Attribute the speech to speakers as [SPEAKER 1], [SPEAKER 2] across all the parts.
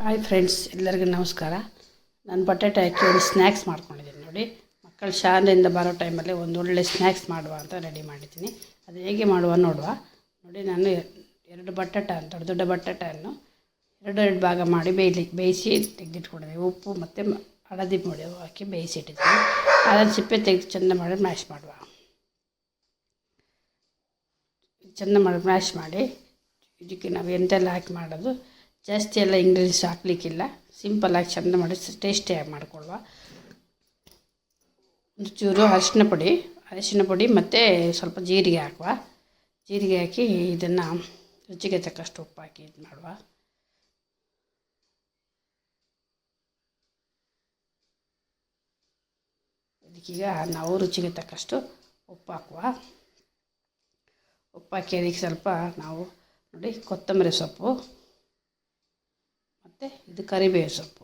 [SPEAKER 1] Hi friends, ಎಲ್ಲರಿಗೂ ನಮಸ್ಕಾರ. ನಾನು ಬಟಾಟೆ ಹಾಕಿ ಒಂದು ಸ್ನ್ಯಾಕ್ಸ್ ಮಾಡ್ಕೊಂಡಿದ್ದೀನಿ ನೋಡಿ. ಮಕ್ಕಳು ಶಾಲೆಯಿಂದ ಬರೋ ಟೈಮಲ್ಲಿ ಒಂದು ಒಳ್ಳೆ ಸ್ನ್ಯಾಕ್ಸ್ ಮಾಡುವ ಅಂತ ರೆಡಿ ಮಾಡಿದ್ದೀನಿ. ಅದು ಹೇಗೆ ಮಾಡುವ ನೋಡುವ. ನೋಡಿ, ನಾನು ಎರಡು ದೊಡ್ಡ ದೊಡ್ಡ ಬಟಾಟೆಯನ್ನು ಎರಡು ಭಾಗ ಮಾಡಿ ಬೇಯಿಸಿ ತೆಗೆದಿಟ್ಕೊಂಡಿದ್ದೀನಿ. ಉಪ್ಪು ಮತ್ತು ಹಳದಿ ಪುಡಿ ಹಾಕಿ ಬೇಯಿಸಿಟ್ಟಿದ್ದೀನಿ. ಅದನ್ನು ಸಿಪ್ಪೆ ತೆಗೆದು ಚೆಂದ ಮಾಡಿ ಮ್ಯಾಶ್ ಮಾಡುವ. ಚೆಂದ ಮ್ಯಾಶ್ ಮಾಡಿ ಇದಕ್ಕೆ ನಾವು ಎಂತೆಲ್ಲ ಹಾಕಿ ಮಾಡೋದು, ಜಾಸ್ತಿ ಎಲ್ಲ ಇಂಗ್ರೀಡಿಯೆಂಟ್ಸ್ ಹಾಕಲಿಕ್ಕಿಲ್ಲ. ಸಿಂಪಲ್ಲಾಗಿ ಚೆಂದ ಮಾಡಿ ಟೇಸ್ಟಿಯಾಗಿ ಮಾಡಿಕೊಳ್ಳುವ. ಒಂದು ಚೂರು ಅರಿಶಿನ ಪುಡಿ ಮತ್ತು ಸ್ವಲ್ಪ ಜೀರಿಗೆ ಹಾಕುವ. ಜೀರಿಗೆ ಹಾಕಿ ಇದನ್ನು ರುಚಿಗೆ ತಕ್ಕಷ್ಟು ಉಪ್ಪು ಹಾಕಿ ಇದು ಮಾಡುವ. ಇದಕ್ಕೀಗ ನಾವು ರುಚಿಗೆ ತಕ್ಕಷ್ಟು ಉಪ್ಪು ಹಾಕುವ. ಉಪ್ಪು ಹಾಕಿ ಅದಕ್ಕೆ ಸ್ವಲ್ಪ ನಾವು ನೋಡಿ ಕೊತ್ತಂಬರಿ ಸೊಪ್ಪು ಮತ್ತು ಇದು ಕರಿಬೇವು ಸೊಪ್ಪು,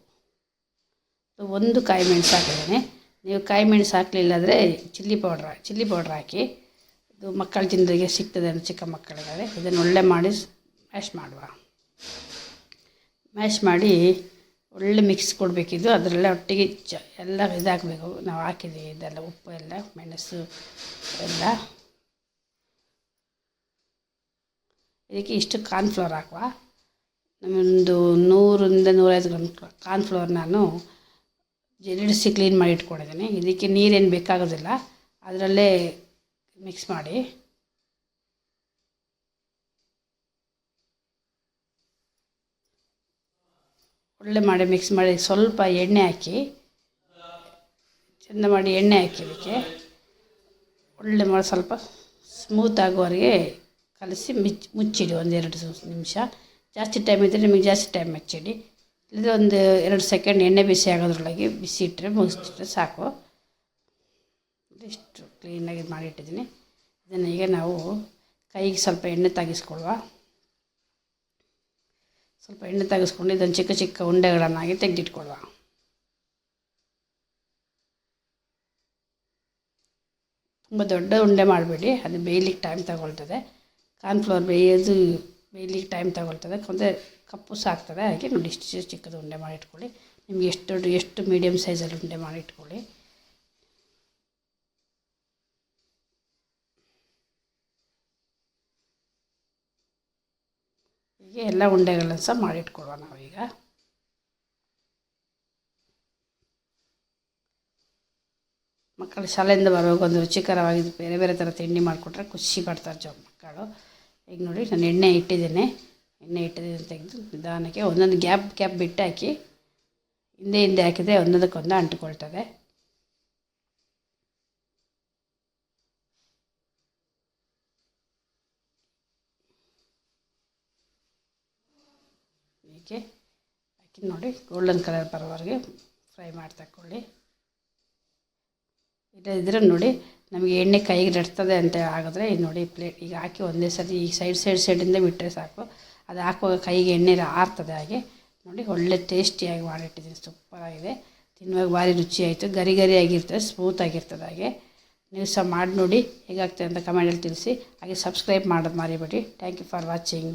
[SPEAKER 1] ಒಂದು ಕಾಯಿ ಮೆಣಸು ಹಾಕಿದ್ದೇನೆ. ನೀವು ಕಾಯಿ ಮೆಣಸು ಹಾಕಲಿಲ್ಲಾದರೆ ಚಿಲ್ಲಿ ಪೌಡ್ರ್ ಹಾಕಿ. ಇದು ಮಕ್ಕಳ ಜನರಿಗೆ ಸಿಗ್ತದೆ, ಚಿಕ್ಕ ಮಕ್ಕಳಿಗಾದರೆ ಇದನ್ನು ಒಳ್ಳೆ ಮಾಡಿ ಮ್ಯಾಶ್ ಮಾಡಿ ಒಳ್ಳೆ ಮಿಕ್ಸ್ ಕೊಡಬೇಕಿದ್ದು. ಅದರಲ್ಲೇ ಒಟ್ಟಿಗೆ ಎಲ್ಲ ಇದಾಗಬೇಕು. ನಾವು ಹಾಕಿದ್ದೀವಿ ಇದೆಲ್ಲ ಉಪ್ಪು ಎಲ್ಲ ಮೆಣಸು ಎಲ್ಲ. ಇದಕ್ಕೆ ಇಷ್ಟು ಕಾರ್ನ್ಫ್ಲವರ್ ಹಾಕುವ. ನಮ್ಮೊಂದು 100-150 ಗ್ರಾಮ್ ಕಾರ್ನ್ಫ್ಲವರ್ ನಾನು ಜರಡಿಸಿ ಕ್ಲೀನ್ ಮಾಡಿ ಇಟ್ಕೊಂಡಿದ್ದೀನಿ. ಇದಕ್ಕೆ ನೀರೇನು ಬೇಕಾಗೋದಿಲ್ಲ, ಅದರಲ್ಲೇ ಮಿಕ್ಸ್ ಮಾಡಿ. ಒಳ್ಳೆ ಮಾಡಿ ಮಿಕ್ಸ್ ಮಾಡಿ ಸ್ವಲ್ಪ ಎಣ್ಣೆ ಹಾಕಿ ಚೆಂದ ಮಾಡಿ ಇದಕ್ಕೆ ಒಳ್ಳೆ ಮಾಡಿ ಸ್ವಲ್ಪ ಸ್ಮೂತ್ ಆಗುವವರೆಗೆ ಕಲಸಿ ಮುಚ್ಚಿಡಿ 1-2 ನಿಮಿಷ. ಜಾಸ್ತಿ ಟೈಮ್ ಇದ್ದರೆ ನಿಮಗೆ ಜಾಸ್ತಿ ಟೈಮ್ ಹಚ್ಚಿಡಿ. ಇಲ್ಲದೆ 1-2 ಸೆಕೆಂಡ್ ಎಣ್ಣೆ ಬಿಸಿ ಆಗೋದ್ರೊಳಗೆ ಬಿಸಿ ಇಟ್ಟರೆ ಮುಗಿಸಿಟ್ರೆ ಸಾಕು. ಇಷ್ಟು ಕ್ಲೀನಾಗಿ ಮಾಡಿಟ್ಟಿದ್ದೀನಿ. ಇದನ್ನು ಈಗ ನಾವು ಕೈಗೆ ಸ್ವಲ್ಪ ಎಣ್ಣೆ ತೆಗೆಸ್ಕೊಳ್ಳುವ. ಸ್ವಲ್ಪ ಎಣ್ಣೆ ತೆಗೆಸ್ಕೊಂಡು ಇದನ್ನು ಚಿಕ್ಕ ಚಿಕ್ಕ ಉಂಡೆಗಳನ್ನಾಗಿ ತೆಗೆದಿಟ್ಕೊಳ್ಳುವ. ತುಂಬ ದೊಡ್ಡ ಉಂಡೆ ಮಾಡಬೇಡಿ, ಅದು ಬೇಯಲಿಕ್ಕೆ ಟೈಮ್ ತಗೊಳ್ತದೆ. ಕಾರ್ನ್ಫ್ಲವರ್ ಬೇಯಲಿಕ್ಕೆ ಟೈಮ್ ತಗೊಳ್ತದೆ, ಅಂದರೆ ಕಪ್ಪು ಸಾಕ್ತದೆ. ಹಾಗೆ ನೋಡಿ ಇಷ್ಟು ಚಿಕ್ಕದು ಉಂಡೆ ಮಾಡಿ ಇಟ್ಕೊಳ್ಳಿ. ನಿಮಗೆ ಎಷ್ಟು ಮೀಡಿಯಮ್ ಸೈಜಲ್ಲಿ ಉಂಡೆ ಮಾಡಿ ಇಟ್ಕೊಳ್ಳಿ. ಹೀಗೆ ಎಲ್ಲ ಉಂಡೆಗಳನ್ನು ಸಹ ಮಾಡಿಟ್ಕೊಳ್ಳುವ ನಾವೀಗ. ಮಕ್ಕಳು ಶಾಲೆಯಿಂದ ಬರುವಾಗ ಒಂದು ರುಚಿಕರವಾಗಿ ಬೇರೆ ಬೇರೆ ಥರ ತಿಂಡಿ ಮಾಡಿಕೊಟ್ರೆ ಖುಷಿ ಪಡ್ತಾರೆ ಮಕ್ಕಳು. ಈಗ ನೋಡಿ, ನಾನು ಎಣ್ಣೆ ಇಟ್ಟಿದ್ದೇನೆ ತೆಗೆದು ನಿಧಾನಕ್ಕೆ ಒಂದೊಂದು ಗ್ಯಾಪ್ ಬಿಟ್ಟು ಹಾಕಿ. ಹಿಂದೆ ಹಾಕಿದರೆ ಒಂದೊಂದಕ್ಕೊಂದು ಅಂಟಿಕೊಳ್ತದೆ. ಹೀಗೆ ಹಾಕಿ ನೋಡಿ, ಗೋಲ್ಡನ್ ಕಲರ್ ಬರೋವರೆಗೆ ಫ್ರೈ ಮಾಡಿ ತಗೊಳ್ಳಿ. ಇಲ್ಲದಿದ್ದರೆ ನೋಡಿ, ನಮಗೆ ಎಣ್ಣೆ ಕೈಗೆ ನಡ್ತದೆ ಅಂತ ಆಗಿದ್ರೆ ಇದು ನೋಡಿ ಪ್ಲೇಟ್ ಈಗ ಹಾಕಿ ಒಂದೇ ಸರಿ ಈ ಸೈಡಿಂದ ಬಿಟ್ಟರೆ ಸಾಕು. ಅದು ಹಾಕುವಾಗ ಕೈಗೆ ಎಣ್ಣೆ ಆರ್ತದೆ. ಹಾಗೆ ನೋಡಿ, ಒಳ್ಳೆ ಟೇಸ್ಟಿಯಾಗಿ ಮಾಡಿಟ್ಟಿದ್ದೀನಿ. ಸೂಪರಾಗಿದೆ, ತಿನ್ನುವಾಗ ಭಾರಿ ರುಚಿಯಾಯಿತು. ಗರಿಯಾಗಿರ್ತದೆ, ಸ್ಮೂತಾಗಿರ್ತದೆ. ಹಾಗೆ ನೀವು ಸಹ ಮಾಡಿ ನೋಡಿ, ಹೇಗಾಗ್ತದೆ ಅಂತ ಕಮೆಂಟಲ್ಲಿ ತಿಳಿಸಿ. ಹಾಗೆ ಸಬ್ಸ್ಕ್ರೈಬ್ ಮಾಡೋದು ಮರಿಬೇಡಿ. Thank you for watching.